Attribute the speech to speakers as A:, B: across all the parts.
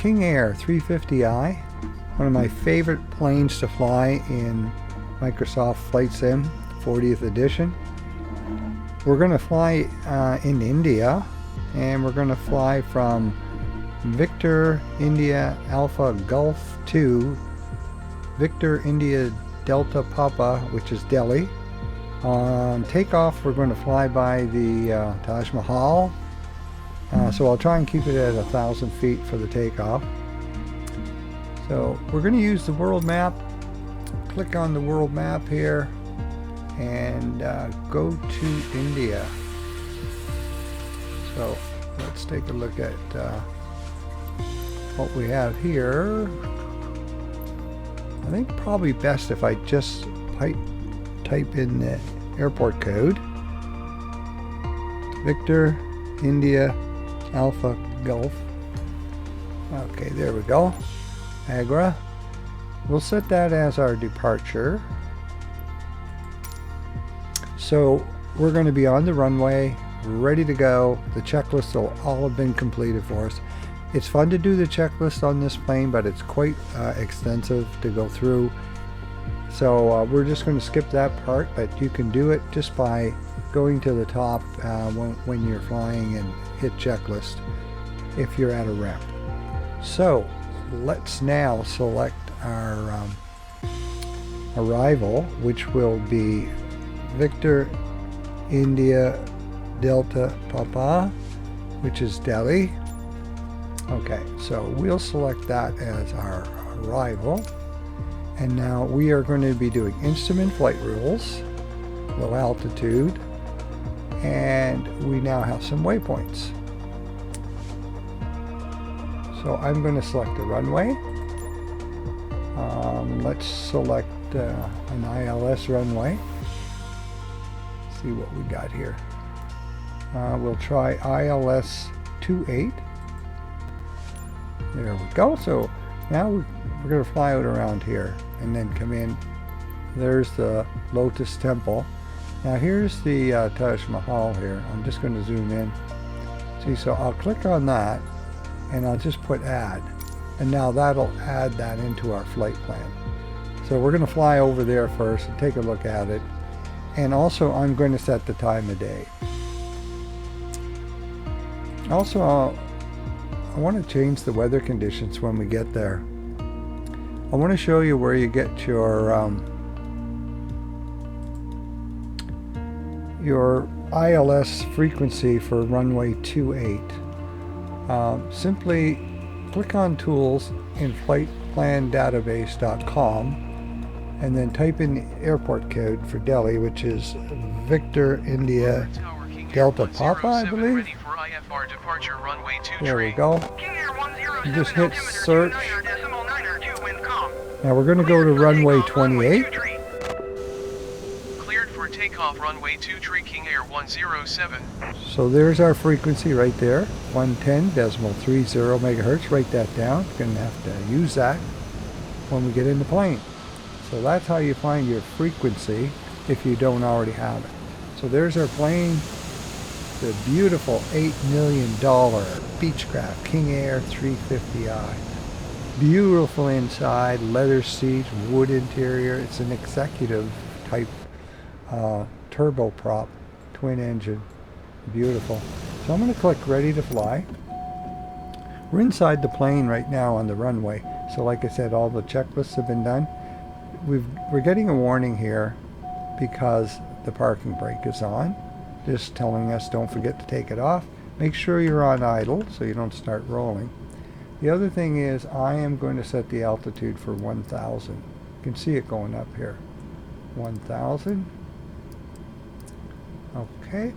A: King Air 350i, one of my favorite planes to fly in Microsoft Flight Sim 40th edition. We're going to fly in India, and we're going to fly from Victor India Alpha Golf 2, Victor India Delta Papa, which is Delhi. On takeoff, we're going to fly by the Taj Mahal. So I'll try and keep it at 1,000 feet for the takeoff. So we're going to use the world map. Click on the world map here and go to India. So let's take a look at what we have here. I think probably best if I just type in the airport code. Victor India Alpha Golf. Okay, there we go. Agra. We'll set that as our departure. So we're going to be on the runway, ready to go. The checklists will all have been completed for us. It's fun to do the checklist on this plane, but it's quite extensive to go through. So we're just going to skip that part, but you can do it just by going to the top when you're flying and hit checklist if you're at a ramp. So let's now select our arrival, which will be Victor India Delta Papa, which is Delhi. Okay, so we'll select that as our arrival. And now we are going to be doing instrument flight rules, low altitude, and we now have some waypoints. So I'm going to select the runway. Let's select an ILS runway. See what we got here. We'll try ILS 28. There we go. So now we're going to fly out around here and then come in. There's the Lotus Temple. Now here's the Taj Mahal here. I'm just going to zoom in. See, so I'll click on that and I'll just put add. And now that'll add that into our flight plan. So we're going to fly over there first and take a look at it. And also I'm going to set the time of day. Also, I want to change the weather conditions when we get there. I want to show you where you get your ILS frequency for runway 28. Simply click on Tools in flightplandatabase.com and then type in the airport code for Delhi, which is Victor India Delta Papa, I believe. There we go. You just hit search. Now we're going to go to runway 28.
B: Cleared for takeoff runway 23 King Air 107.
A: So there's our frequency right there, 110.30 megahertz. Write that down. You're going to have to use that when we get in the plane. So that's how you find your frequency if you don't already have it. So there's our plane, the beautiful $8 million Beechcraft King Air 350i. Beautiful inside, leather seats, wood interior. It's an executive type turboprop, twin engine. Beautiful. So I'm going to click ready to fly. We're inside the plane right now on the runway. So like I said, all the checklists have been done. We're getting a warning here because the parking brake is on. Just telling us don't forget to take it off. Make sure you're on idle so you don't start rolling. The other thing is I am going to set the altitude for 1,000. You can see it going up here. 1,000. Okay.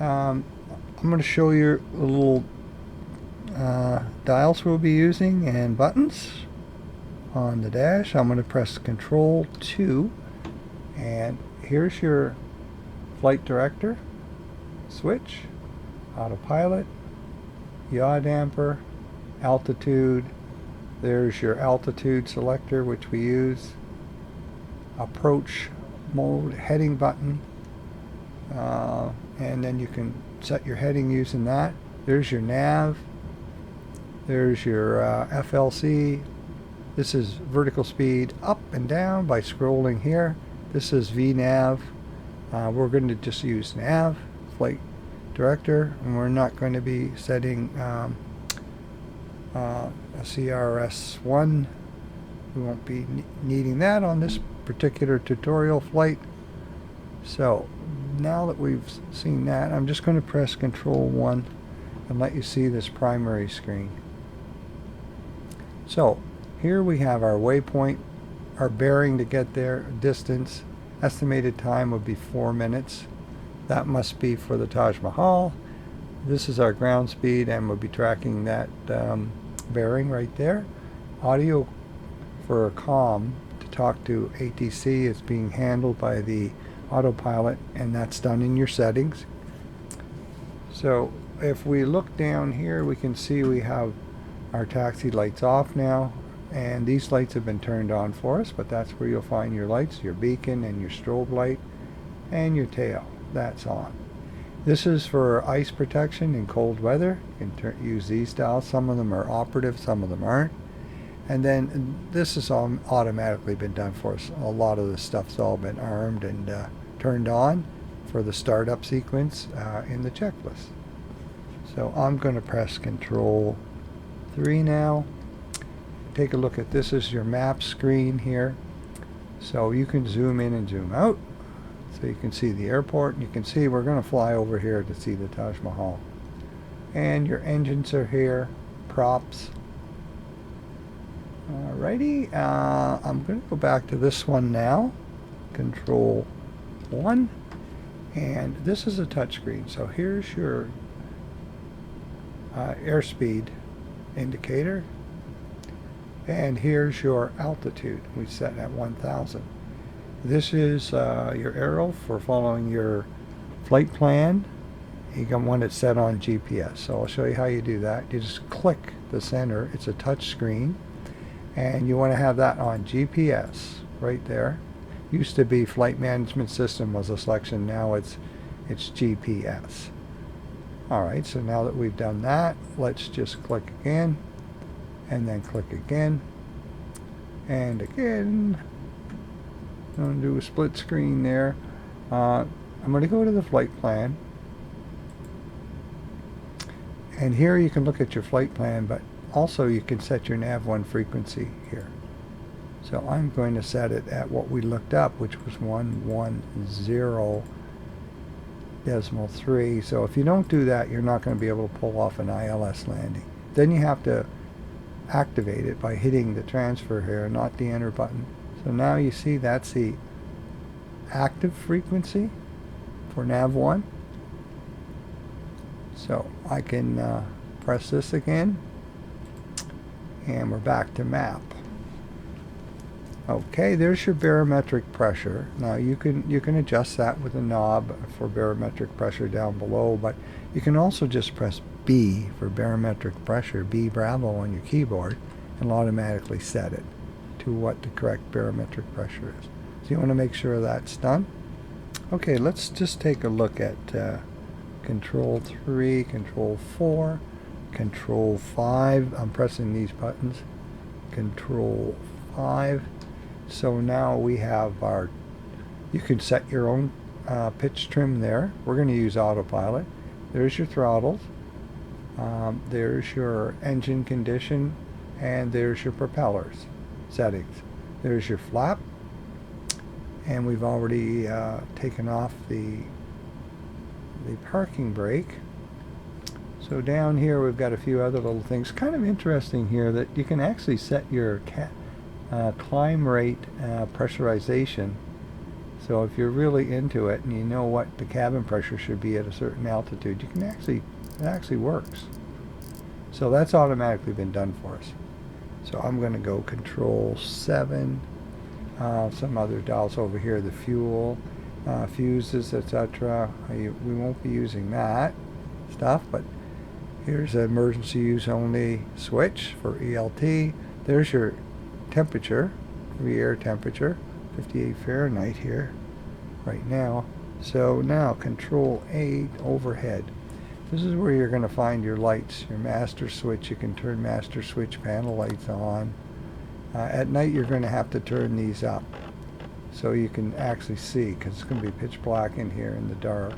A: I'm going to show you the little dials we'll be using and buttons on the dash. I'm going to press Control 2 and here's your flight director switch, autopilot, yaw damper, altitude. There's your altitude selector, which we use, approach mode, heading button, and then you can set your heading using that. There's your nav, There's your FLC. This is vertical speed up and down by scrolling here. This is VNAV. We're going to just use nav, flight director, and we're not going to be setting a CRS1. We won't be needing that on this particular tutorial flight. So now that we've seen that, I'm just going to press Control 1 and let you see this primary screen. So here we have our waypoint, our bearing to get there, distance, estimated time would be 4 minutes. That must be for the Taj Mahal. This is our ground speed, and we'll be tracking that bearing right there. Audio for a comm to talk to ATC is being handled by the Autopilot, and that's done in your settings. So if we look down here, we can see we have our taxi lights off now, and these lights have been turned on for us, but that's where you'll find your lights, your beacon and your strobe light, and your tail. That's on. This is for ice protection in cold weather. You can use these dials. Some of them are operative, some of them aren't. And then this has all automatically been done for us. A lot of the stuff's all been armed and turned on for the startup sequence in the checklist. So I'm going to press Control 3 now. Take a look at this. Is your map screen here. So you can zoom in and zoom out. So you can see the airport, and you can see we're going to fly over here to see the Taj Mahal. And your engines are here, props. Alrighty, I'm going to go back to this one now. Control 1. And this is a touchscreen. So here's your airspeed indicator. And here's your altitude. We set at 1,000. This is your arrow for following your flight plan. You want it set on GPS. So I'll show you how you do that. You just click the center. It's a touch screen. And you want to have that on GPS right there. Used to be flight management system was a selection. Now it's GPS. Alright, so now that we've done that, let's just click again. And then click again. And again. I'm going to do a split screen there. I'm going to go to the flight plan. And here you can look at your flight plan, but also you can set your nav1 frequency here. So I'm going to set it at what we looked up, which was 110.3. So if you don't do that, you're not going to be able to pull off an ILS landing. Then you have to activate it by hitting the transfer here, not the enter button. So now you see that's the active frequency for nav1. So I can press this again, and we're back to map. Okay, there's your barometric pressure. Now you can adjust that with a knob for barometric pressure down below, but you can also just press B for barometric pressure, B Bravo on your keyboard, and automatically set it to what the correct barometric pressure is. So you want to make sure that's done. Okay, let's just take a look at Control 3, Control 4, Control 5. I'm pressing these buttons. Control 5. So now we have our, you can set your own pitch trim there. We're going to use Autopilot. There's your throttles. There's your engine condition, and there's your propellers settings. There's your flap, and we've already taken off the parking brake. So down here we've got a few other little things. Kind of interesting here that you can actually set your climb rate pressurization. So if you're really into it and you know what the cabin pressure should be at a certain altitude, you can it actually works. So that's automatically been done for us. So I'm going to go Control 7, some other dials over here, the fuel, fuses, etc. We won't be using that stuff, but here's an emergency use only switch for ELT. There's your temperature, air temperature, 58 Fahrenheit here right now. So now Control 8 overhead. This is where you're going to find your lights, your master switch. You can turn master switch panel lights on. At night you're going to have to turn these up so you can actually see, because it's going to be pitch black in here in the dark.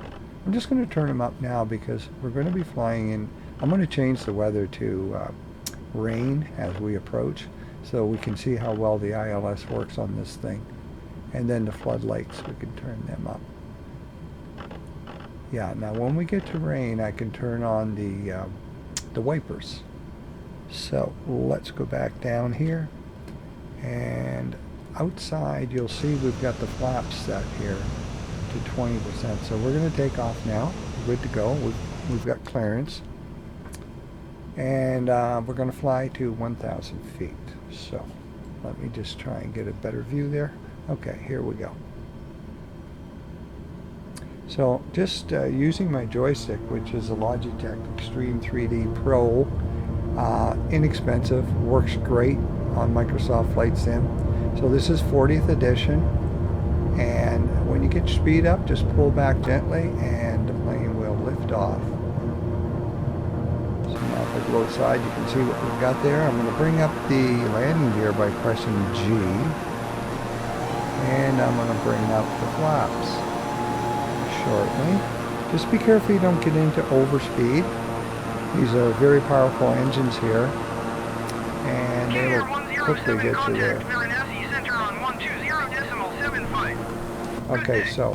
A: I'm just going to turn them up now because we're going to be flying in. I'm going to change the weather to rain as we approach so we can see how well the ILS works on this thing. And then the floodlights, we can turn them up. Yeah, now when we get to rain, I can turn on the wipers. So let's go back down here, and outside you'll see we've got the flaps set here to 20%. So we're going to take off now. We're good to go. We've got clearance, and we're going to fly to 1,000 feet. So let me just try and get a better view there. Okay, here we go. So just using my joystick, which is a Logitech Extreme 3D Pro, inexpensive, works great on Microsoft Flight Sim. So this is 40th edition, and when you get your speed up, just pull back gently and the plane will lift off. So now if I go outside, you can see what we've got there. I'm going to bring up the landing gear by pressing G, and I'm going to bring up the flaps shortly. Just be careful you don't get into overspeed. These are very powerful engines here, and they will quickly get you there. Okay, so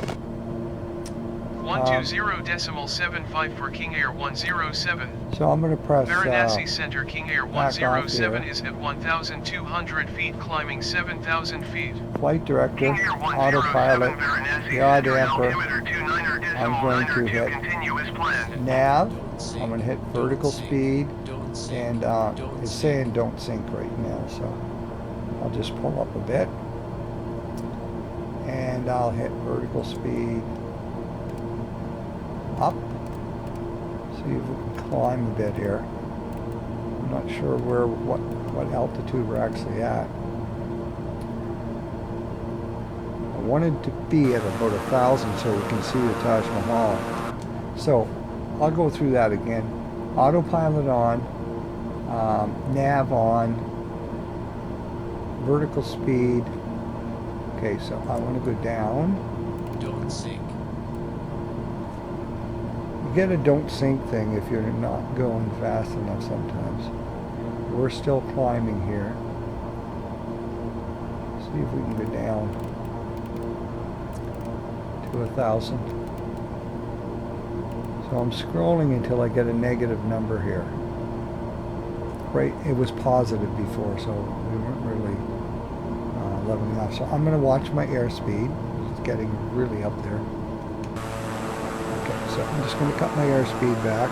B: 120.75 for King Air 107.
A: So I'm going to press
B: Varanasi Center King Air 107
A: here.
B: Is at 1,200 feet, climbing 7,000 feet.
A: Flight director, autopilot, the odd emperor. I'm going to hit nav. I'm going to hit vertical speed, and it's saying don't sink right now, so I'll just pull up a bit, and I'll hit vertical speed up. See if we can climb a bit here. I'm not sure what altitude we're actually at. I wanted to be at about 1,000 so we can see the Taj Mahal. So I'll go through that again. Autopilot on, nav on, vertical speed. Okay, so I want to go down.
C: Don't sink.
A: You get a don't sink thing if you're not going fast enough sometimes. We're still climbing here. See if we can go down to 1,000. So I'm scrolling until I get a negative number here. Right, it was positive before, so we weren't really leveling off. So I'm going to watch my airspeed. It's getting really up there. Okay, so I'm just going to cut my airspeed back.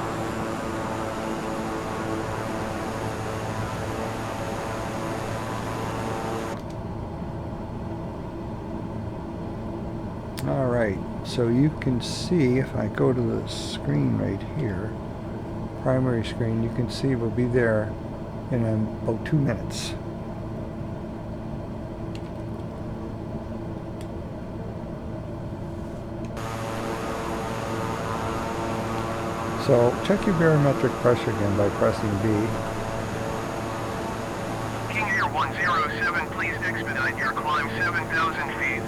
A: Alright, so you can see if I go to the screen right here, primary screen, you can see we'll be there in about 2 minutes. So check your barometric pressure again by pressing B.
B: King Air 107, please expedite your climb 7,000 feet.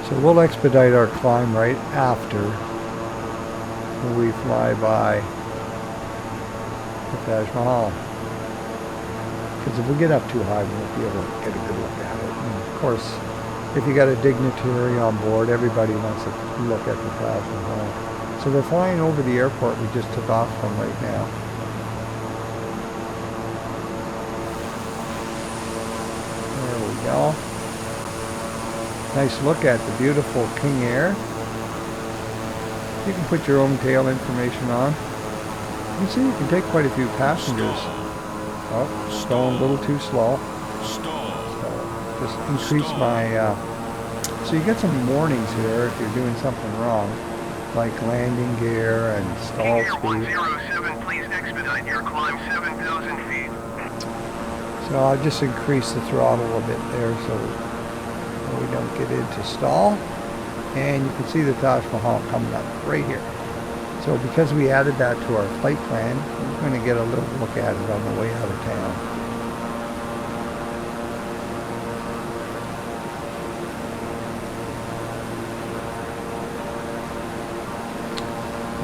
A: So we'll expedite our climb right after we fly by the Taj Mahal. Because if we get up too high, we won't be able to get a good look at it. And of course, if you got a dignitary on board, everybody wants to look at the Taj Mahal. So we're flying over the airport we just took off from right now. There we go. Nice look at the beautiful King Air. You can put your own tail information on. You can see you can take quite a few passengers. Oh, going a little too slow. So just increase my... so you get some warnings here if you're doing something wrong, like landing gear and stall speed.
B: 107, please expedite your climb 7,000 feet.
A: So I'll just increase the throttle a bit there so we don't get into stall. And you can see the Taj Mahal coming up right here. So because we added that to our flight plan, we're going to get a little look at it on the way out of town.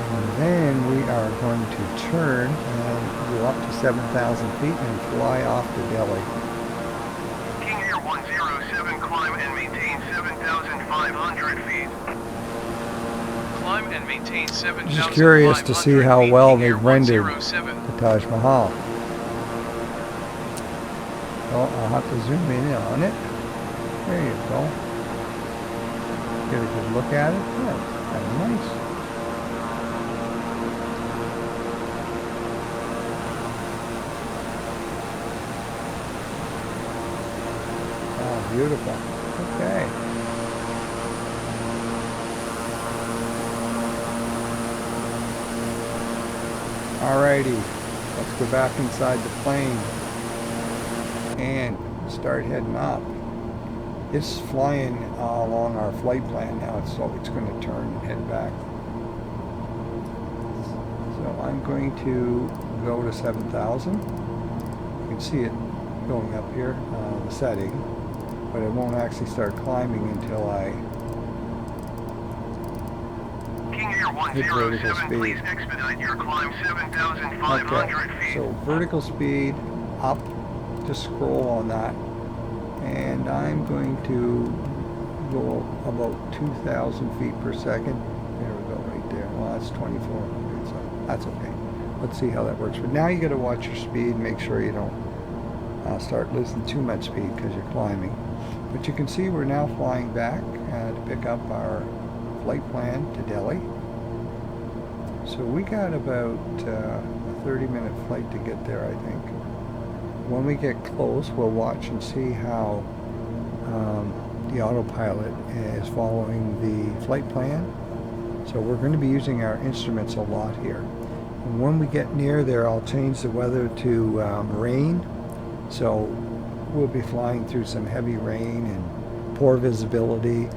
A: And then we are going to turn and go up to 7,000 feet and fly off to Delhi.
B: King Air 107, climb and maintain 7,500 feet. Climb and maintain 7,500 feet.
A: Just curious to see how well they've rendered the Taj Mahal. Well, I'll have to zoom in on it. There you go. Get a good look at it. Oh, kind of nice. Oh, beautiful. Okay. Alrighty, let's go back inside the plane and start heading up. It's flying along our flight plan now, so it's going to turn and head back. So I'm going to go to 7,000. You can see it going up here, the setting, but it won't actually start climbing until I hit vertical speed.
B: Please expedite your climb 7,500 feet.
A: So vertical speed up, just scroll on that, and I'm going to go about 2,000 feet per second. There we go, right there. Well, that's 2,400, so that's okay. Let's see how that works. But now you got to watch your speed, make sure you don't start losing too much speed because you're climbing. But you can see we're now flying back to pick up our flight plan to Delhi. So we got about a 30-minute flight to get there, I think. When we get close, we'll watch and see how the autopilot is following the flight plan. So we're going to be using our instruments a lot here. And when we get near there, I'll change the weather to rain. So we'll be flying through some heavy rain and poor visibility,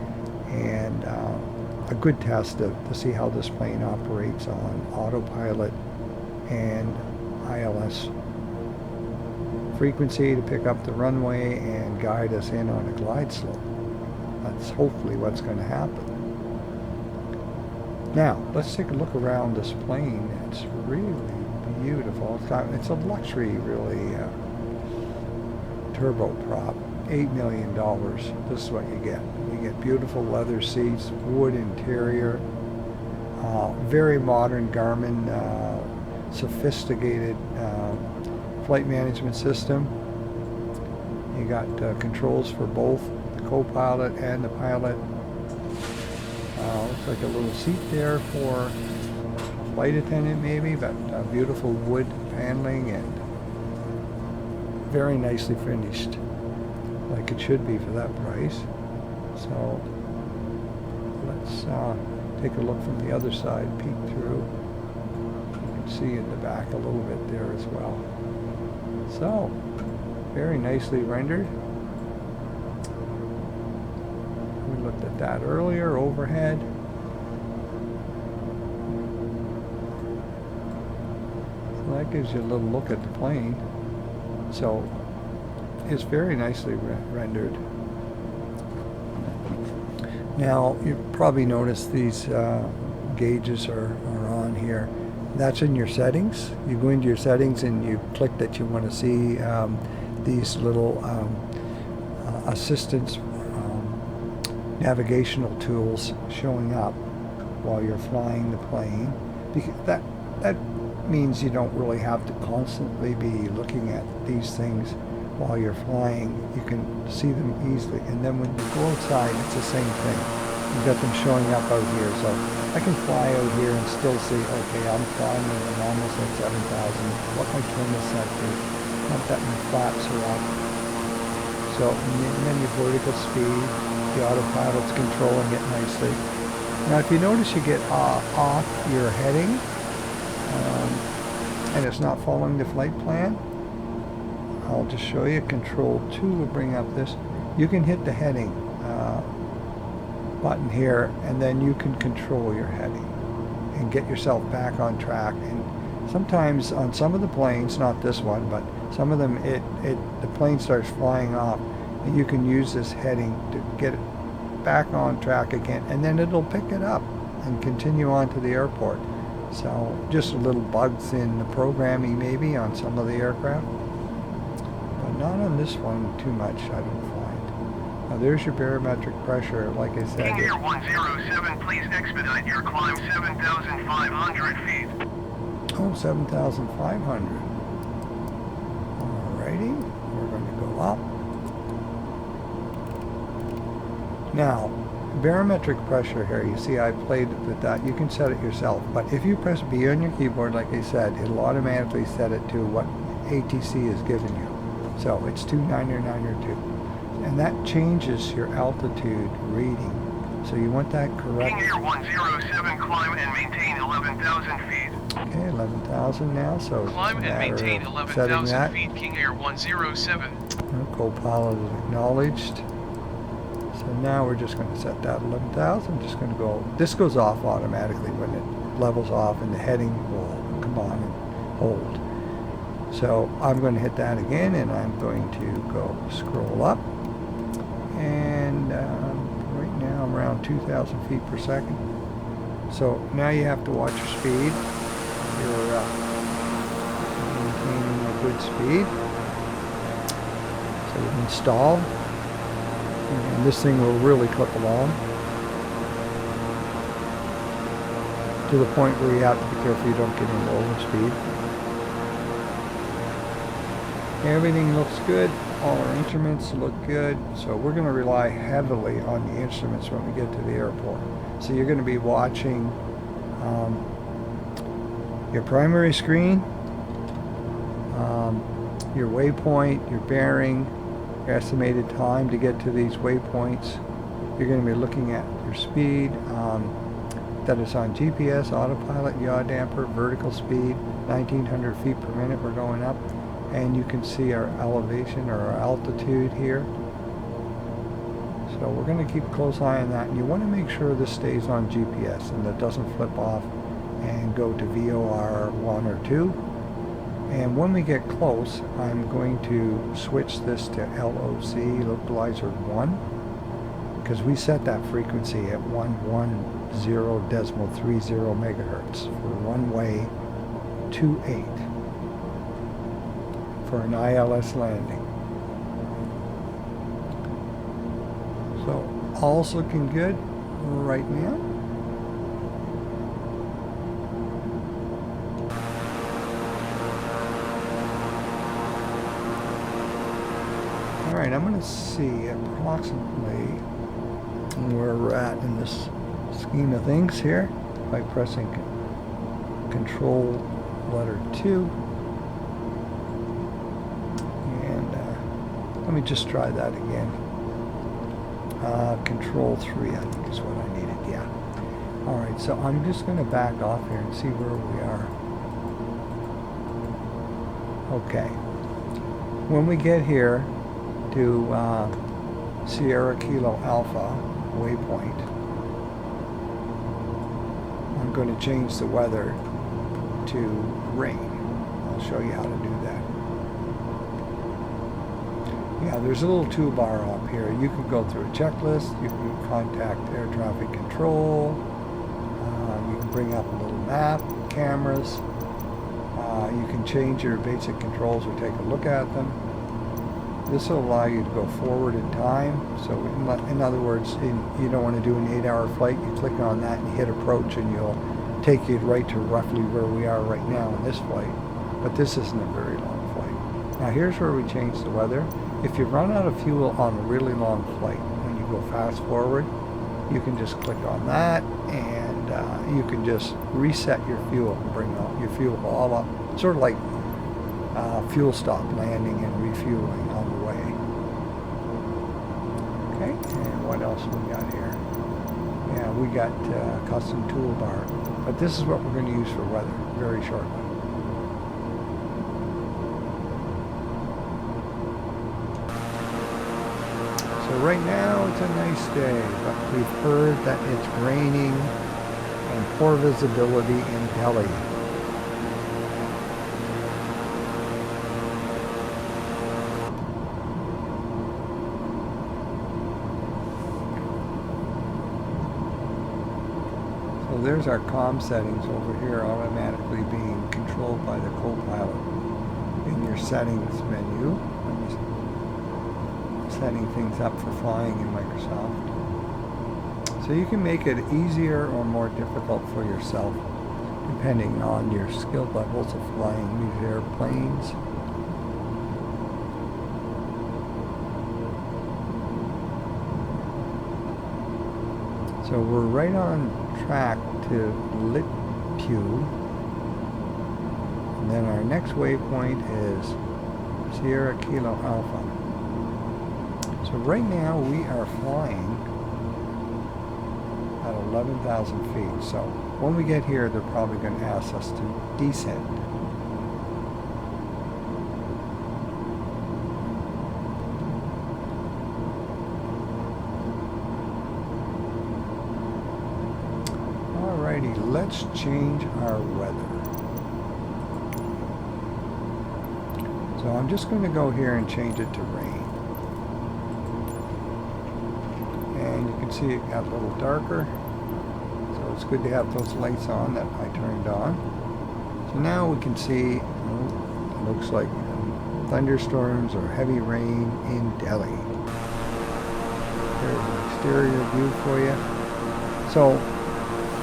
A: and a good test to see how this plane operates on autopilot and ILS frequency to pick up the runway and guide us in on a glide slope. That's hopefully what's going to happen. Now, let's take a look around this plane. It's really beautiful. It's a luxury, really, turboprop. $8 million. This is what you get. You get beautiful leather seats, wood interior, very modern Garmin, sophisticated flight management system. You got controls for both the co-pilot and the pilot. Looks like a little seat there for a flight attendant maybe, but beautiful wood paneling and very nicely finished, like it should be for that price. So let's take a look from the other side, peek through. You can see in the back a little bit there as well. So very nicely rendered. We looked at that earlier, overhead. So that gives you a little look at the plane. So it's very nicely rendered. Now you probably noticed these gauges are on here. That's in your settings. You go into your settings and you click that you want to see these little assistance navigational tools showing up while you're flying the plane. Because that means you don't really have to constantly be looking at these things while you're flying. You can see them easily, and then when you go outside, it's the same thing. You've got them showing up out here, so I can fly out here and still see, okay, I'm flying and I'm almost at 7,000. What my trim is set to? Not that my flaps are up. So, and then your vertical speed, the autopilot's controlling it nicely. Now, if you notice, you get off your heading, and it's not following the flight plan. I'll just show you. Control 2 will bring up this. You can hit the heading button here, and then you can control your heading. and get yourself back on track. And sometimes on some of the planes, not this one, but some of them, the plane starts flying off, and you can use this heading to get it back on track again, and then it'll pick it up and continue on to the airport. So just little bugs in the programming maybe on some of the aircraft, but not on this one too much, I don't find. Now there's your barometric pressure, like I said.
B: King Air 107, please expedite your climb 7,500 feet.
A: Oh, 7,500. Alrighty, we're going to go up. Now, barometric pressure here, you see I played with that. You can set it yourself, but if you press B on your keyboard, like I said, it'll automatically set it to what ATC has given you. So it's 299 or 2. And that changes your altitude reading. So you want that correct.
B: King Air 107, climb and maintain 11,000 feet.
A: Okay, 11,000 now, so
C: Climb and maintain 11,000 feet, King Air 107.
A: Copilot is acknowledged. So now we're just going to set that 11,000. Just going to go. This goes off automatically when it levels off, and the heading will come on and hold. So I'm going to hit that again, and I'm going to go scroll up. And right now I'm around 2,000 feet per second. So now you have to watch your speed. You're maintaining a good speed. So install. And this thing will really clip along to the point where you have to be careful you don't get into overspeed. Everything looks good. All our instruments look good. So we're going to rely heavily on the instruments when we get to the airport. So you're going to be watching your primary screen, your waypoint, your bearing, your estimated time to get to these waypoints. You're going to be looking at your speed, that is on GPS, autopilot, yaw damper, vertical speed, 1900 feet per minute we're going up, and you can see our elevation or our altitude here. So we're going to keep a close eye on that, and you want to make sure this stays on GPS and that doesn't flip off and go to VOR 1 or 2. And when we get close, I'm going to switch this to LOC, localizer 1, because we set that frequency at 110.30 megahertz for one-way 28 for an ILS landing. So all's looking good right now. Alright, I'm going to see approximately where we're at in this scheme of things here by pressing Control letter 2. And let me just try that again. Control 3, I think is what I needed, yeah. Alright, so I'm just going to back off here and see where we are. Okay. When we get here to Sierra Kilo Alpha waypoint, I'm going to change the weather to rain. I'll show you how to do that. Yeah, there's a little toolbar up here. You can go through a checklist. You can contact air traffic control. You can bring up a little map, cameras. You can change your basic controls or take a look at them. This will allow you to go forward in time. So in other words, you don't want to do an 8-hour flight. You click on that and you hit approach, and you'll take you right to roughly where we are right now in this flight. But this isn't a very long flight. Now here's where we change the weather. If you run out of fuel on a really long flight, when you go fast forward, you can just click on that, and you can just reset your fuel and bring your fuel all up. Sort of like fuel stop landing and refueling on the way. Okay, and what else we got here? Yeah, we got custom toolbar, but this is what we're going to use for weather very shortly. So right now it's a nice day, but we've heard that it's raining and poor visibility in Delhi. So there's our comm settings over here, automatically being controlled by the co-pilot in your settings menu. Setting things up for flying in Microsoft. So you can make it easier or more difficult for yourself depending on your skill levels of flying these airplanes. So we're right on track to Litpu, and then our next waypoint is Sierra Kilo Alpha. So right now we are flying at 11,000 feet. So when we get here, they're probably going to ask us to descend. Alrighty, let's change our weather. So I'm just going to go here and change it to rain. And you can see it got a little darker. So it's good to have those lights on that I turned on. So now we can see, it looks like thunderstorms or heavy rain in Delhi. There's an exterior view for you. So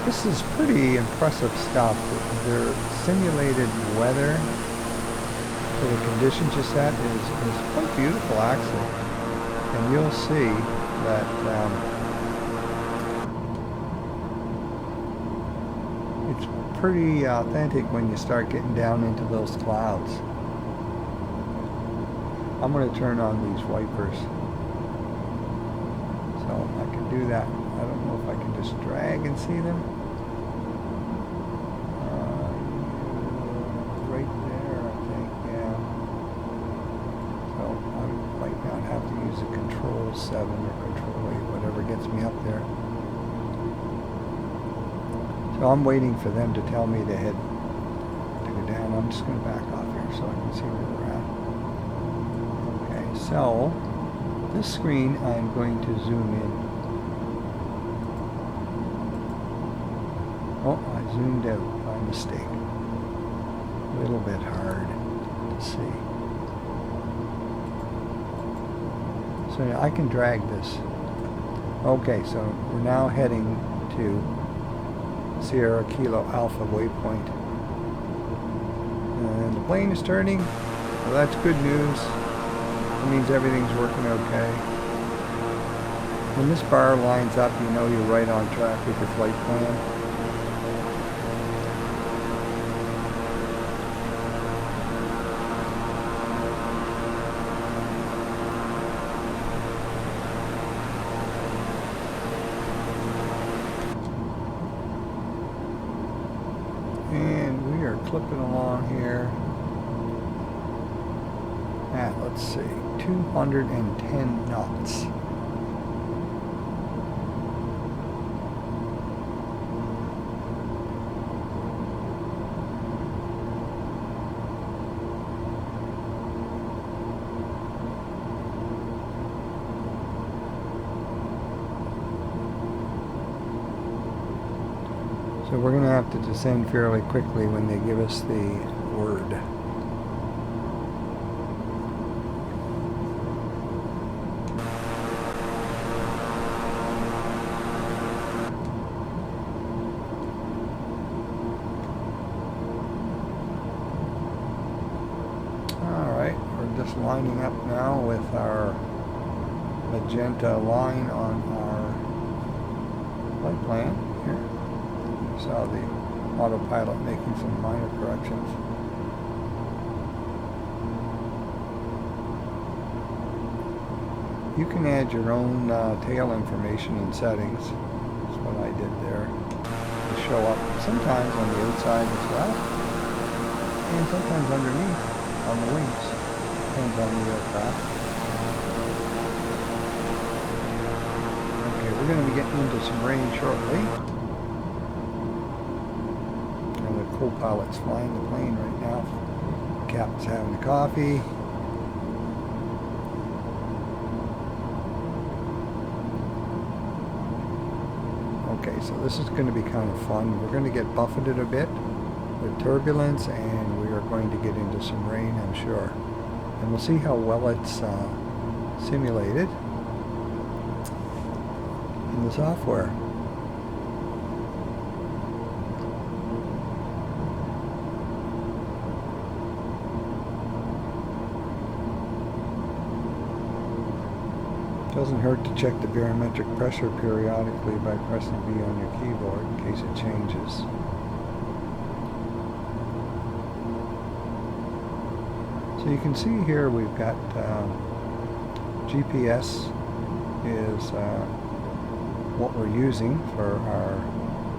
A: this is pretty impressive stuff. Their simulated weather for the conditions you set is quite beautiful actually. And you'll see that it's pretty authentic when you start getting down into those clouds. I'm going to turn on these wipers. So I can do that. I don't know if I can just drag and see them. Right there, I think, yeah. So I might not have to use a Control 7 or Control 8, whatever gets me up there. So I'm waiting for them to tell me to go down. I'm just going to back off here so I can see where we're at. Okay, so this screen I'm going to zoom in. Oh, I zoomed out by mistake. A little bit hard to see. So I can drag this. Okay, so we're now heading to Sierra Kilo Alpha waypoint. And the plane is turning. Well, that's good news. It means everything's working okay. When this bar lines up, you know you're right on track with your flight plan. Clipping along here at, let's see, 210 knots. So we're going to have to descend fairly quickly when they give us the word. Alright, we're just lining up now with our magenta line on our flight plan here. Saw the autopilot making some minor corrections. You can add your own tail information and settings. That's what I did there. To show up sometimes on the outside as well, and sometimes underneath on the wings. Depends on the aircraft. Okay, we're going to be getting into some rain shortly. co-pilot's flying the plane right now. The captain's having a coffee. Okay, so this is going to be kind of fun. We're going to get buffeted a bit with turbulence, and we are going to get into some rain, I'm sure. And we'll see how well it's simulated in the software. Doesn't hurt to check the barometric pressure periodically by pressing B on your keyboard in case it changes. So you can see here we've got GPS is what we're using for our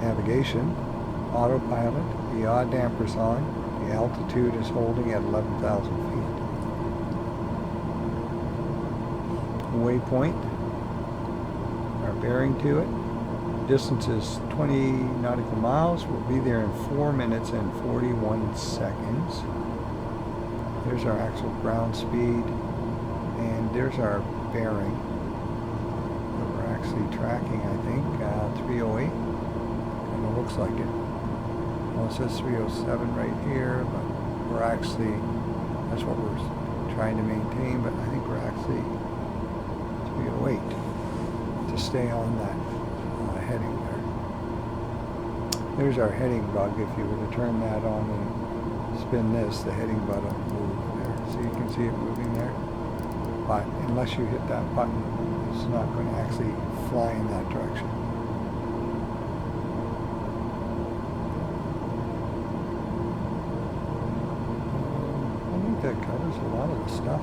A: navigation. Autopilot, the yaw damper's on, the altitude is holding at 11,000 feet. Waypoint, our bearing to it. Distance is 20 nautical miles. We'll be there in 4 minutes and 41 seconds. There's our actual ground speed, and there's our bearing that we're actually tracking, I think, 308. Kind of looks like it. Well, it says 307 right here, but we're actually, that's what we're trying to maintain, but I think we're actually 308 to stay on that heading there. There's our heading bug. If you were to turn that on and spin this, the heading button will move there. So you can see it moving there. But unless you hit that button, it's not going to actually fly in that direction. I think that covers a lot of the stuff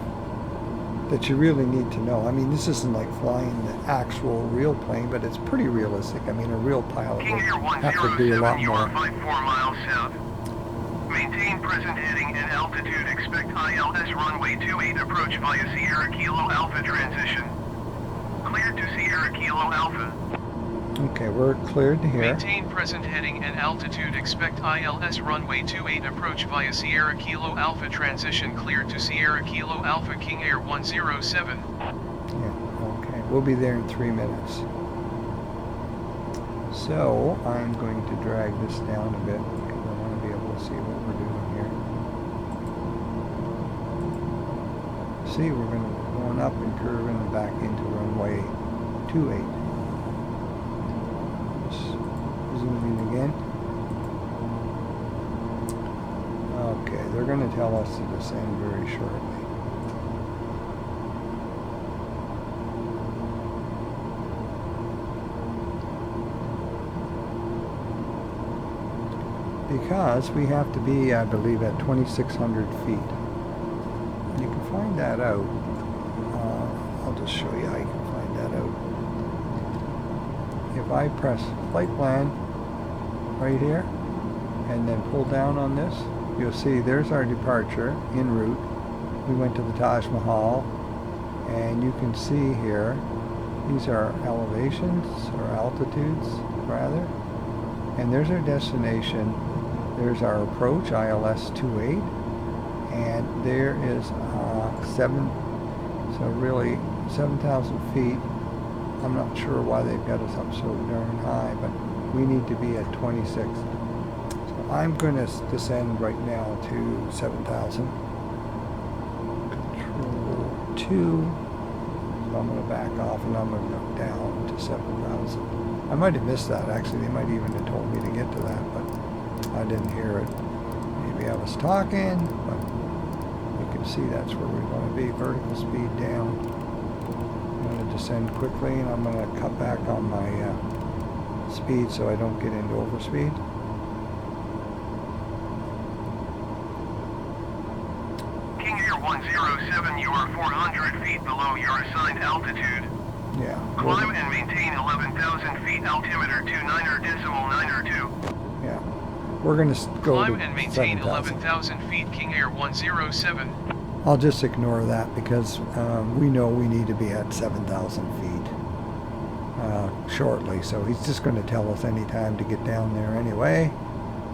A: that you really need to know. I mean, this isn't like flying the actual real plane, but it's pretty realistic. I mean, a real pilot
B: King Air
A: would have to do a
B: 107,
A: lot
B: you are
A: more.
B: 54 miles south. Maintain present heading and altitude. Expect ILS runway 28 approach via Sierra Kilo Alpha transition. Cleared to Sierra Kilo Alpha.
A: Okay, we're cleared here.
C: Maintain present heading and altitude. Expect ILS runway 28 approach via Sierra Kilo Alpha transition cleared to Sierra Kilo Alpha King Air 107.
A: Yeah, okay. We'll be there in 3 minutes. So, I'm going to drag this down a bit because I want to be able to see what we're doing here. See, we're going up and curving and back into runway 28. Zooming again. Okay, they're going to tell us to descend very shortly. Because we have to be, I believe, at 2,600 feet. You can find that out. I'll just show you how you can find that out. If I press flight plan right here and then pull down on this, you'll see there's our departure en route. We went to the Taj Mahal, and you can see here these are elevations or altitudes rather, and there's our destination. There's our approach, ILS 28, and there is 7,000 feet. I'm not sure why they've got us up so darn high, but we need to be at 26. So I'm going to descend right now to 7,000. Control 2. So I'm going to back off and I'm going to go down to 7,000. I might have missed that actually. They might even have told me to get to that, but I didn't hear it. Maybe I was talking, but you can see that's where we want to be. Vertical speed down. I'm going to descend quickly, and I'm going to cut back on my speed so I don't get into overspeed.
B: King Air 107, you are 400 feet below your assigned altitude.
A: Yeah.
B: Climb and maintain 11,000 feet altimeter 29.902.
A: Yeah. We're going to go
C: Climb
A: to
C: and maintain
A: 7,000.
C: 11,000 feet King Air 107.
A: I'll just ignore that because we know we need to be at 7,000 feet shortly. So he's just going to tell us any time to get down there anyway.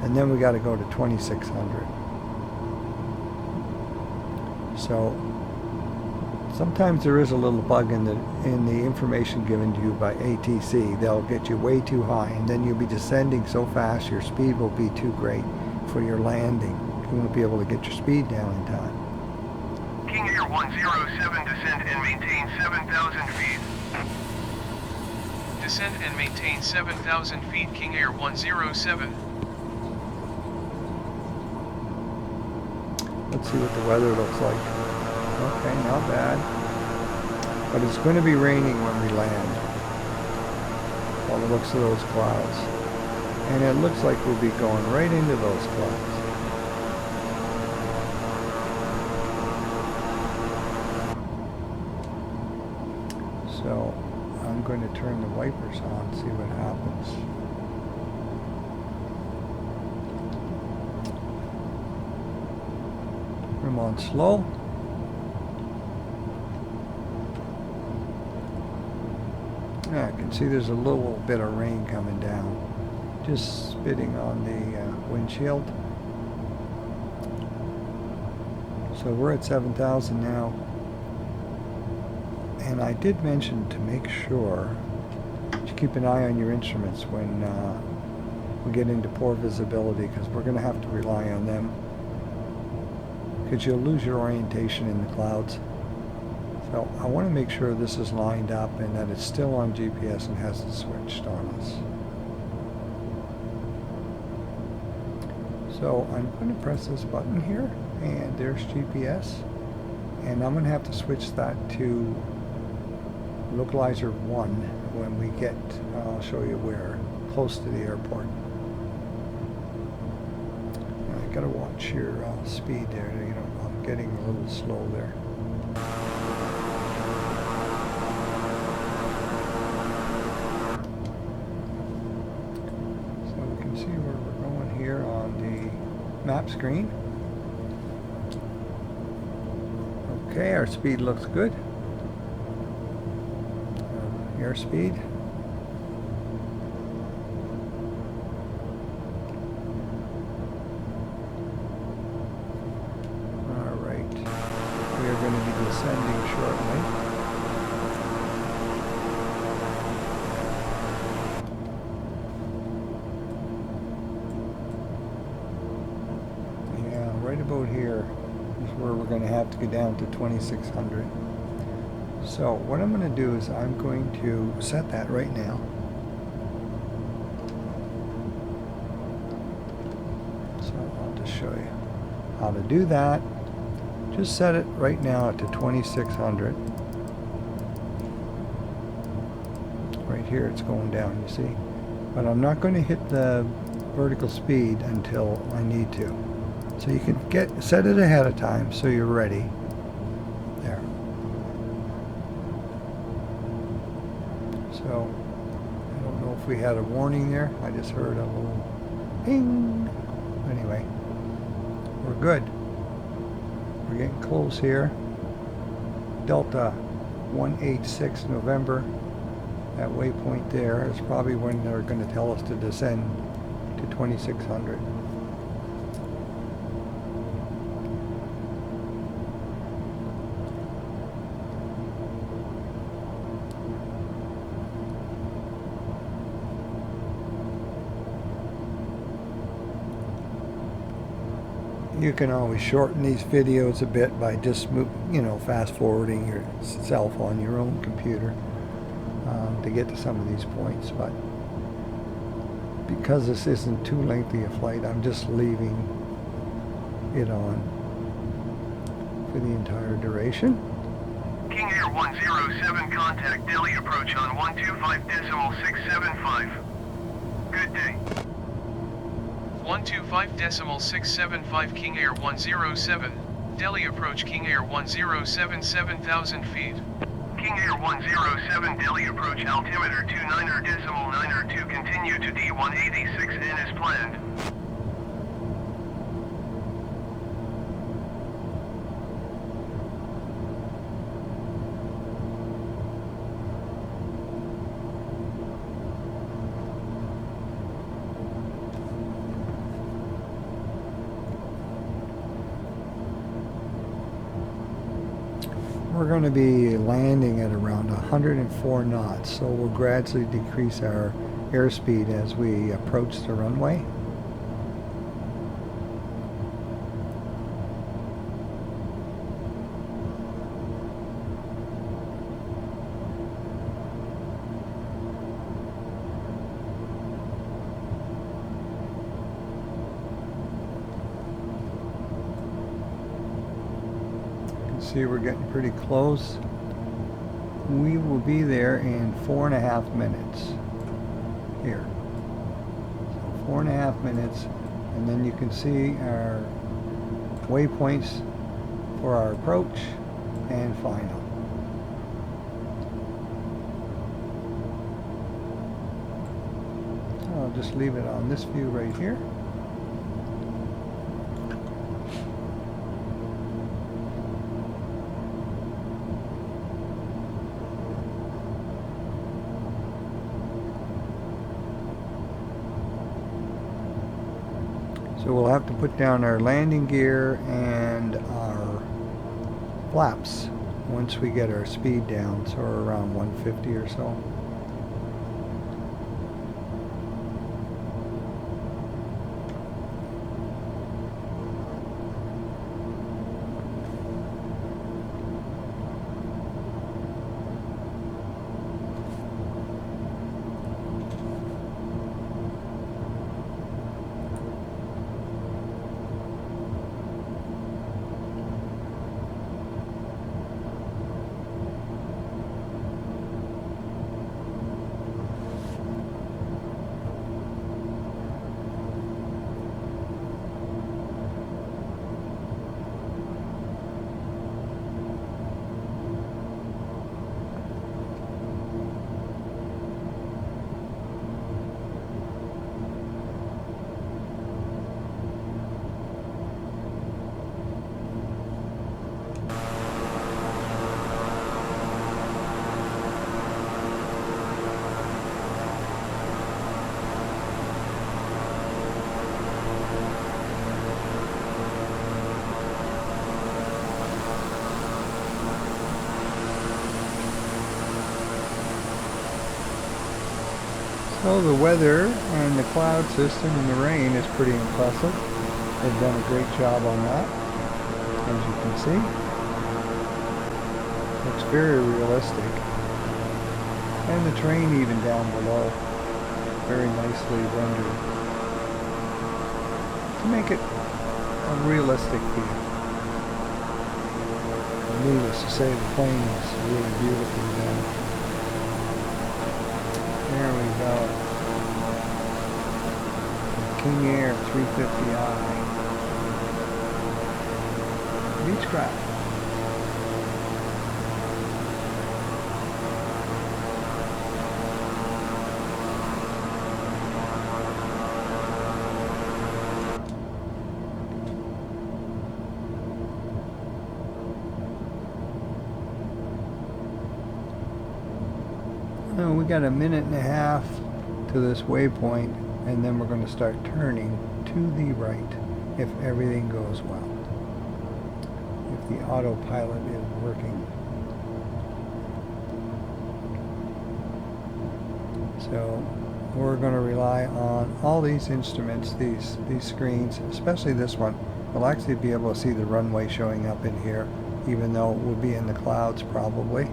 A: and then we got to go to 2600. So sometimes there is a little bug in the information given to you by ATC. They'll get you way too high, and then you'll be descending so fast your speed will be too great for your landing. You won't be able to get your speed down in time.
B: King Air 107, descend and maintain 7,000 feet.
C: Descend and maintain 7,000 feet, King Air 107.
A: Let's see what the weather looks like. Okay, not bad. But it's going to be raining when we land. By the looks of those clouds. And it looks like we'll be going right into those clouds. So I'm going to turn the wipers on, see what happens. I'm on slow. Yeah, I can see there's a little bit of rain coming down, just spitting on the windshield. So we're at 7,000 now. And I did mention to make sure to keep an eye on your instruments when we get into poor visibility, because we're going to have to rely on them, because you'll lose your orientation in the clouds. So I want to make sure this is lined up and that it's still on GPS and hasn't switched on us. So I'm going to press this button here, and there's GPS, and I'm going to have to switch that to localizer 1 when we get, I'll show you where, close to the airport. I gotta watch your speed there. You know, I'm getting a little slow there. So we can see where we're going here on the map screen. Okay, our speed looks good. Airspeed. Alright, we are going to be descending shortly. Yeah, right about here is where we're going to have to go down to 2600. So what I'm going to do is I'm going to set that right now. So I'll just show you how to do that. Just set it right now to 2600. Right here it's going down, you see. But I'm not going to hit the vertical speed until I need to. So you can set it ahead of time so you're ready. There. So, I don't know if we had a warning there. I just heard a little ping. Anyway, we're good. We're getting close here. Delta 186 November. That waypoint there is probably when they're going to tell us to descend to 2600. You can always shorten these videos a bit by just fast forwarding yourself on your own computer to get to some of these points. But because this isn't too lengthy a flight, I'm just leaving it on for the entire duration.
B: King Air 107, contact Delhi approach on 125.675. Good day.
C: 125.675 King Air 107, Delhi approach King Air 107 7,000 feet.
B: King Air 107, Delhi approach altimeter 29.92, continue to D186N as planned.
A: we're going to be landing at around 104 knots, so we'll gradually decrease our airspeed as we approach the runway. See, we're getting pretty close. We will be there in 4.5 minutes here. So 4.5 minutes, and then you can see our waypoints for our approach and final. So I'll just leave it on this view right here. So we'll have to put down our landing gear and our flaps once we get our speed down, so we're around 150 or so. So the weather and the cloud system and the rain is pretty impressive. They've done a great job on that, as you can see. Looks very realistic. And the train even down below, very nicely rendered to make it a realistic feel. Needless to say, the plane is really beautifully done. There we go. King Air 350i. Beechcraft. We got a minute and a half to this waypoint, and then we're going to start turning to the right if everything goes well. If the autopilot is working. So we're going to rely on all these instruments, these screens, especially this one. We'll actually be able to see the runway showing up in here, even though it will be in the clouds probably.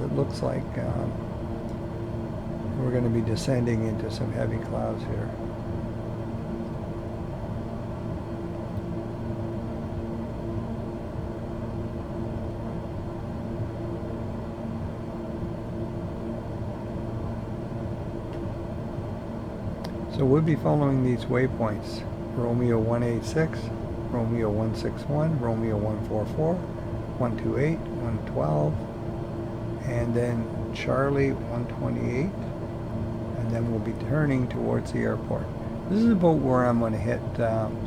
A: It looks like we're going to be descending into some heavy clouds here. So we'll be following these waypoints: Romeo 186, Romeo 161, Romeo 144, 128, 112, and then Charlie 128, and then we'll be turning towards the airport. This is about where I'm going to hit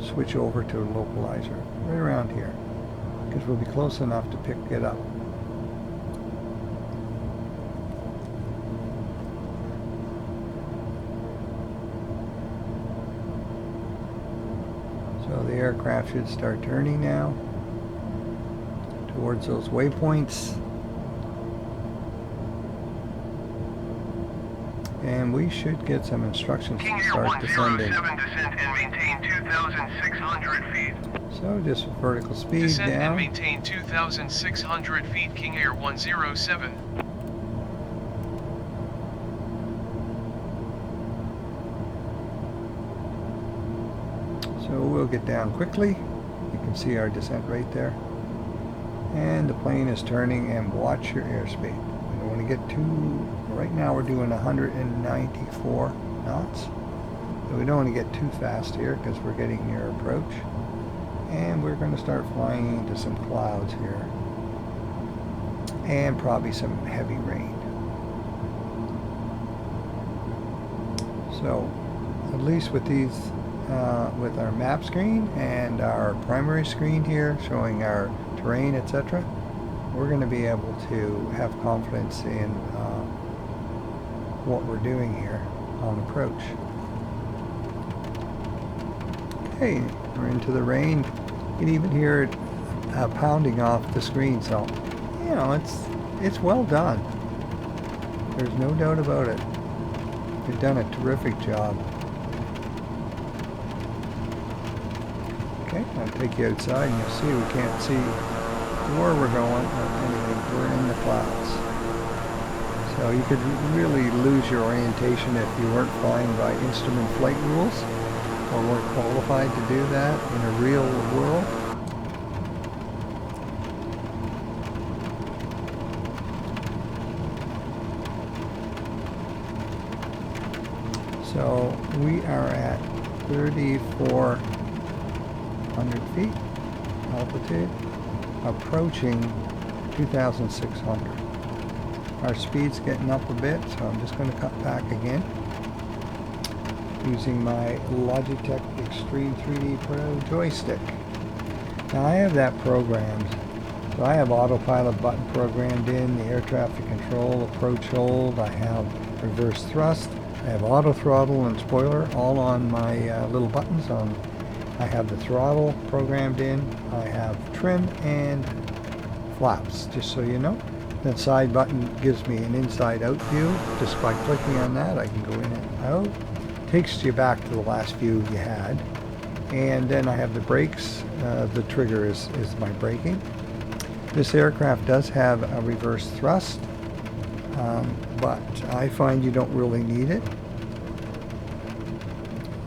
A: switch over to a localizer, right around here, because we'll be close enough to pick it up. So the aircraft should start turning now. towards those waypoints. And we should get some instructions
B: King
A: to
B: Air
A: start descending.
B: 107 descend and maintain 2,600 feet.
A: So just vertical speed
C: Descend and
A: down.
C: maintain 2,600 feet. King Air 107.
A: So we'll get down quickly. You can see our descent right there. And the plane is turning, and watch your airspeed. We don't want to get too, right now we're doing 194 knots. So we don't want to get too fast here because we're getting near approach. And we're going to start flying into some clouds here. And probably some heavy rain. So at least with these, with our map screen and our primary screen here showing our terrain, etc., we're going to be able to have confidence in what we're doing here on approach. Okay, we're into the rain. You can even hear it pounding off the screen, so you know it's well done. There's no doubt about it. You've done a terrific job. Okay, I'll take you outside and you'll see we can't see where we're going or anything. We're in the clouds. So you could really lose your orientation if you weren't flying by instrument flight rules or weren't qualified to do that in a real world. So we are at 3,400 feet altitude, approaching 2,600. Our speed's getting up a bit, so I'm just going to cut back again using my Logitech Extreme 3D Pro joystick. Now I have that programmed. So I have Autopilot button programmed in, the air traffic control, approach hold, I have reverse thrust, I have auto throttle and spoiler all on my little buttons. I have the throttle programmed in, I have trim and flaps, just so you know. That side button gives me an inside out view. Just by clicking on that I can go in and out. Takes you back to the last view you had. And then I have the brakes. The trigger is my braking. This aircraft does have a reverse thrust, but I find you don't really need it.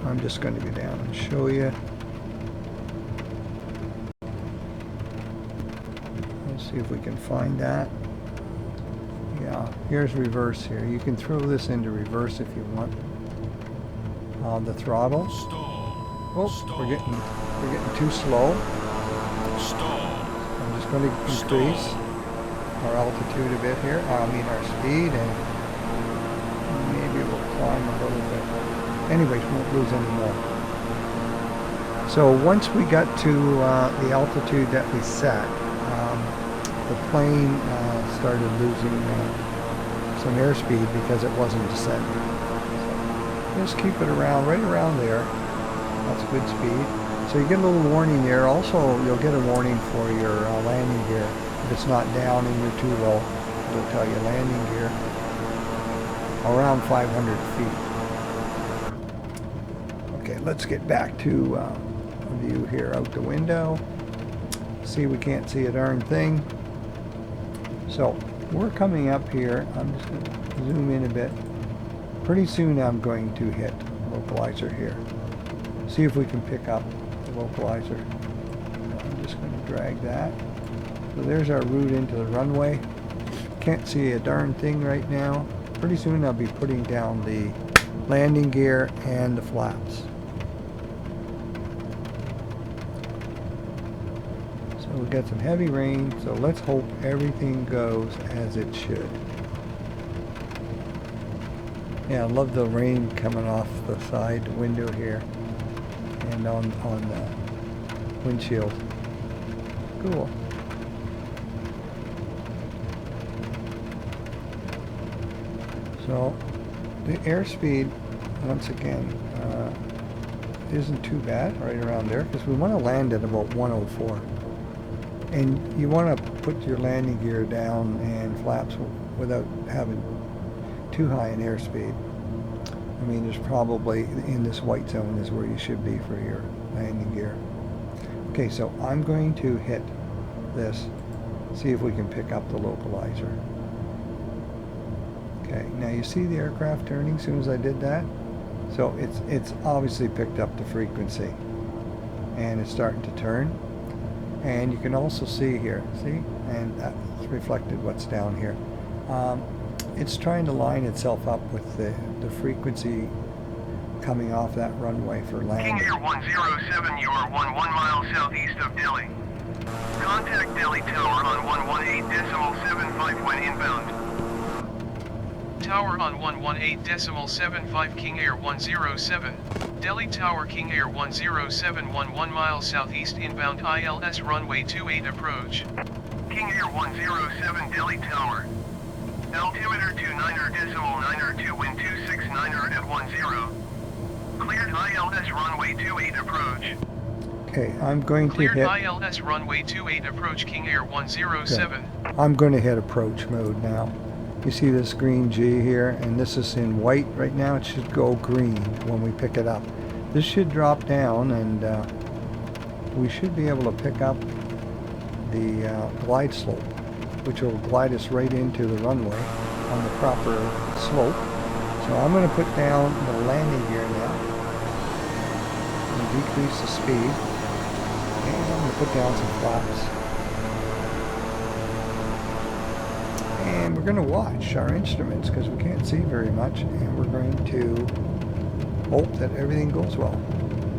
A: I'm just going to go down and show you. Let's see if we can find that. Yeah, here's reverse here. You can throw this into reverse if you want. The throttle. Oh, we're getting too slow. I'm just going to increase our altitude a bit here. I mean our speed, and maybe we'll climb a little bit. Anyways, we won't lose any more. So once we got to the altitude that we set, the plane started losing some airspeed because it wasn't descending. Just keep it around, right around there. That's good speed. So you get a little warning there. Also, you'll get a warning for your landing gear. If it's not down and you're too low, it'll tell you landing gear. Around 500 feet. Okay, let's get back to a view here out the window. See, we can't see a darn thing. So we're coming up here. I'm just going to zoom in a bit. Pretty soon I'm going to hit localizer here. See if we can pick up the localizer. I'm just going to drag that. So there's our route into the runway. Can't see a darn thing right now. Pretty soon I'll be putting down the landing gear and the flaps. So we've got some heavy rain, so let's hope everything goes as it should. Yeah, I love the rain coming off the side window here and on the windshield. Cool. So the airspeed, once again, isn't too bad right around there because we want to land at about 104. And you want to put your landing gear down and flaps without having too high an airspeed. I mean, there's probably in this white zone is where you should be for your landing gear. Okay, so I'm going to hit this, see if we can pick up the localizer. Okay, now you see the aircraft turning as soon as I did that? So it's obviously picked up the frequency and it's starting to turn. And you can also see here, see? And that's reflected what's down here. It's trying to line itself up with the frequency coming off that runway for landing.
B: King Air 107, you are 11 miles southeast of Delhi. Contact Delhi Tower on 118.75 when inbound.
C: Tower on 118.75 King Air 107, Delhi Tower King Air 107 11 miles southeast inbound ILS runway 28 approach.
B: King Air 107 Delhi Tower. Altimeter 29.92 wind 269 at 10. Cleared ILS runway 28 approach.
A: Okay, I'm going to
C: Cleared
A: hit...
C: ILS runway 28 approach King Air 107.
A: Okay. I'm going to hit approach mode now. You see this green G here, and this is in white right now. It should go green when we pick it up. This should drop down, and we should be able to pick up the glide slope, which will glide us right into the runway on the proper slope. So I'm going to put down the landing gear now and decrease the speed, and I'm going to put down some flaps. And we're going to watch our instruments because we can't see very much, and we're going to hope that everything goes well.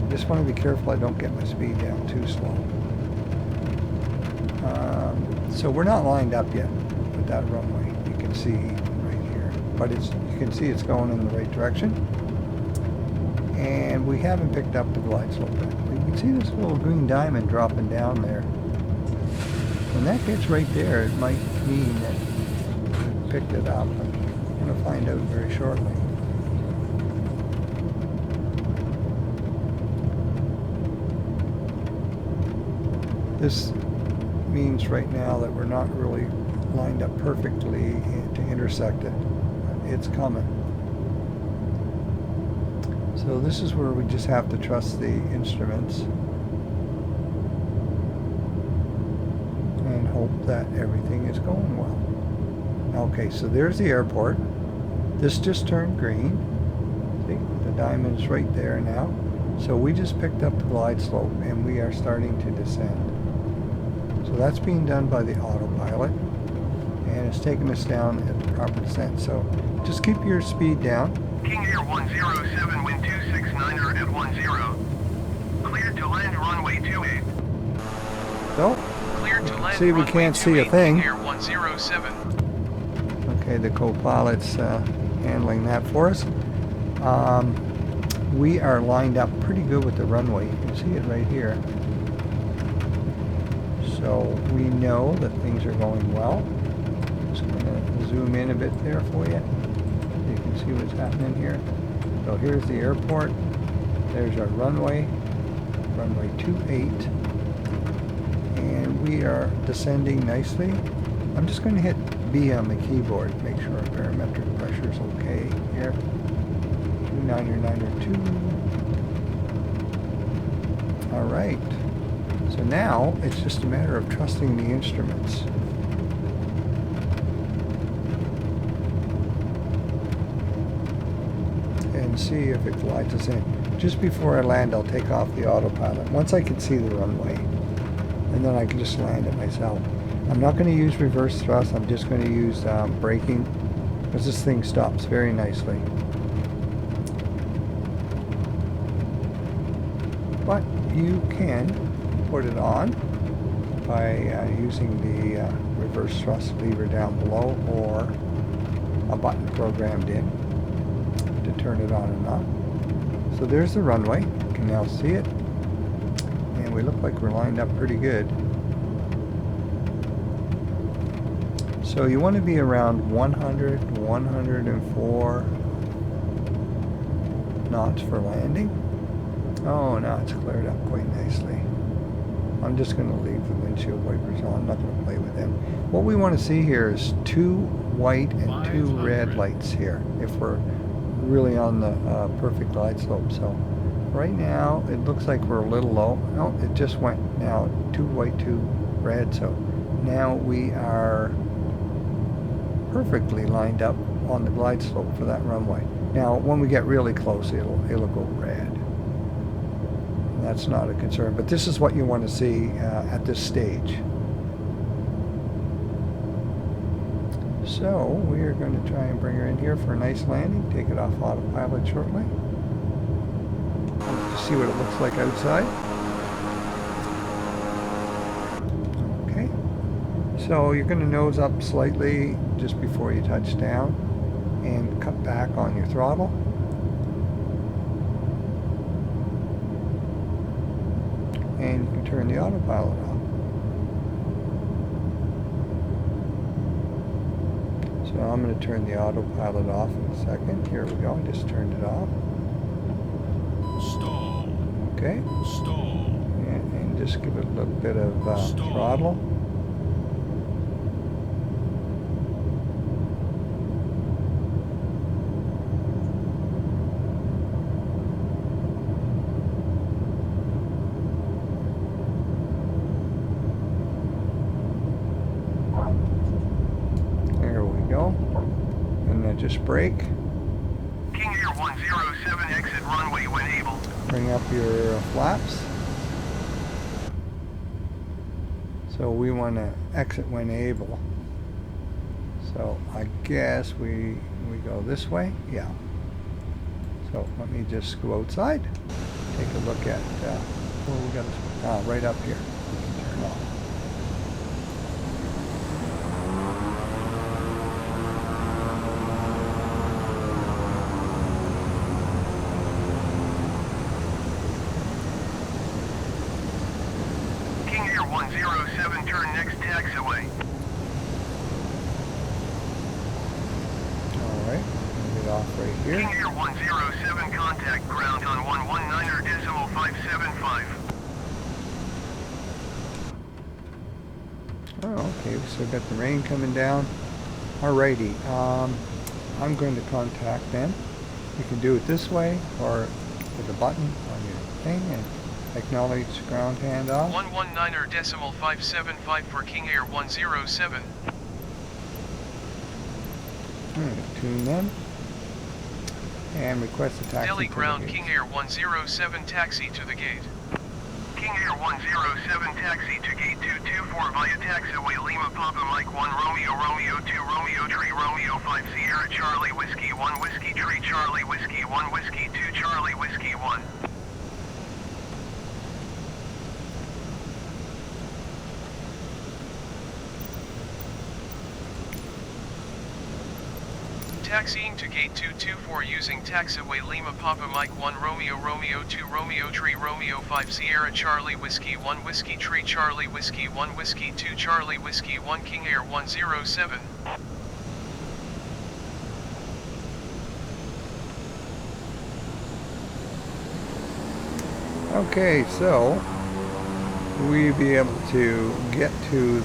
A: Just want to be careful I don't get my speed down too slow. So we're not lined up yet with that runway. You can see right here, but you can see it's going in the right direction. And we haven't picked up the glide slope yet. You can see this little green diamond dropping down there. When that gets right there, it might mean that we picked it up. I'm going to find out very shortly. This means right now that we're not really lined up perfectly to intersect it. It's coming. So this is where we just have to trust the instruments and hope that everything is going well. Okay, so there's the airport. This just turned green. See, the diamond's right there now. So we just picked up the glide slope and we are starting to descend. So that's being done by the autopilot, and it's taking us down at the proper descent. So just keep your speed down.
B: King Air 107 wind 269 at 10. Cleared to land runway 28.
A: So,
C: Cleared to land
A: see, we
C: runway
A: can't see a
C: 28,
A: thing.
C: King Air 107.
A: Okay, the co-pilot's handling that for us. We are lined up pretty good with the runway. You can see it right here. So we know that things are going well. Just going to zoom in a bit there for you. You can see what's happening here. So here's the airport. There's our runway 28. And we are descending nicely. I'm just going to hit B on the keyboard, make sure our barometric pressure is okay here. 2992. All right. So now it's just a matter of trusting the instruments. And see if it glides us in. Just before I land, I'll take off the autopilot. Once I can see the runway, and then I can just land it myself. I'm not going to use reverse thrust. I'm just going to use braking, because this thing stops very nicely. But you can put it on by using the reverse thrust lever down below, or a button programmed in to turn it on and off. So there's the runway. You can now see it, and we look like we're lined up pretty good. So you want to be around 100, 104 knots for landing. Oh, now it's cleared up quite nicely. I'm just going to leave the windshield wipers on. I'm not going to play with them. What we want to see here is 2 white and 2 red lights here if we're really on the perfect glide slope. So right now it looks like we're a little low. No, it just went now 2 white, 2 red. So now we are perfectly lined up on the glide slope for that runway. Now when we get really close, it'll go red. That's not a concern, but this is what you want to see at this stage. So we are going to try and bring her in here for a nice landing. Take it off autopilot shortly. Just see what it looks like outside. Okay. So you're going to nose up slightly just before you touch down and cut back on your throttle. And you can turn the autopilot off. So I'm going to turn the autopilot off in a second. Here we go. I just turned it off.
D: Stall.
A: Okay.
D: Stall.
A: And just give it a little bit of throttle. And then just brake.
B: King Air 107, exit runway when able.
A: Bring up your flaps. So we want to exit when able. So I guess we go this way. Yeah. So let me just go outside. Take a look at where we got right up here. We can turn off.
B: King Air 107, turn next taxiway.
A: Alright, get off right here.
B: King Air 107, contact ground on 119.575.
A: Oh, okay, we still got the rain coming down. Alrighty, I'm going to contact them. You can do it this way or with a button on your thing and acknowledge ground handoff.
C: 119.575 for King Air 107.
A: Tune them and request a taxi.
C: Delhi ground King Air 107 taxi to the gate.
B: King Air 107, taxi to gate 224 via taxiway Lima Papa Mike 1 Romeo Romeo 2 Romeo Tree Romeo 5 Sierra Charlie Whiskey 1 Whiskey Tree Charlie Whiskey 1 Whiskey 2 Charlie Whiskey 1.
C: Taxiing to gate 224 using taxiway Lima Papa Mike 1 Romeo Romeo 2 Romeo Tree Romeo 5 Sierra Charlie Whiskey 1 Whiskey Tree Charlie Whiskey 1 Whiskey 2 Charlie Whiskey 1 King Air 107.
A: Okay, so we'll be able to get to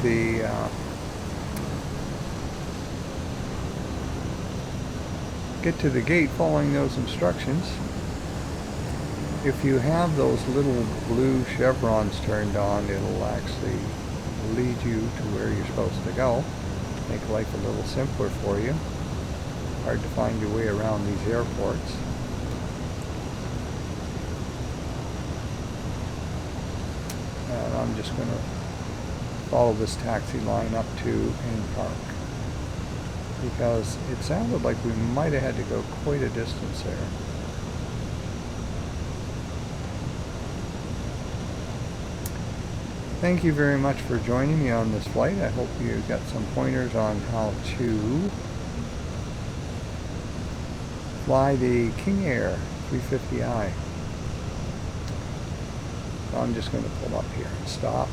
A: the gate following those instructions. If you have those little blue chevrons turned on, it'll actually lead you to where you're supposed to go. Make life a little simpler for you. Hard to find your way around these airports. And I'm just going to follow this taxi line up to and park, because it sounded like we might have had to go quite a distance there. Thank you very much for joining me on this flight. I hope you got some pointers on how to fly the King Air 350i. So I'm just going to pull up here and stop.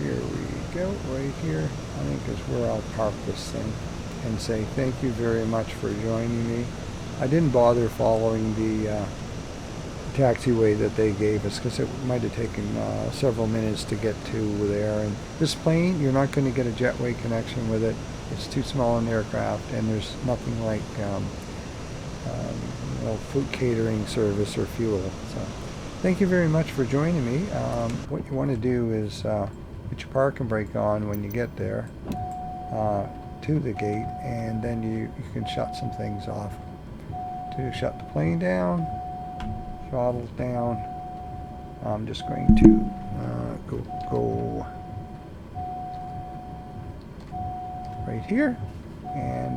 A: Here we go, right here, I think is where I'll park this thing and say thank you very much for joining me. I didn't bother following the taxiway that they gave us because it might have taken several minutes to get to there. And this plane, you're not going to get a jetway connection with it. It's too small an aircraft, and there's nothing like food catering service or fuel. So thank you very much for joining me. What you want to do is put your parking brake on when you get there to the gate, and then you can shut some things off. To shut the plane down, throttles down. I'm just going to go right here and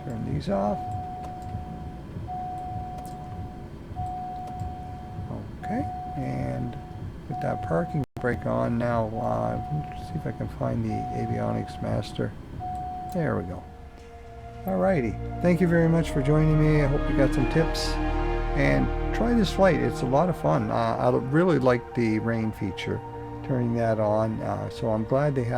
A: turn these off. Okay, and with that parking brake on now, let's see if I can find the avionics master. There we go. Alrighty, thank you very much for joining me. I hope you got some tips, and try this flight. It's a lot of fun. I really like the rain feature, turning that on, so I'm glad they have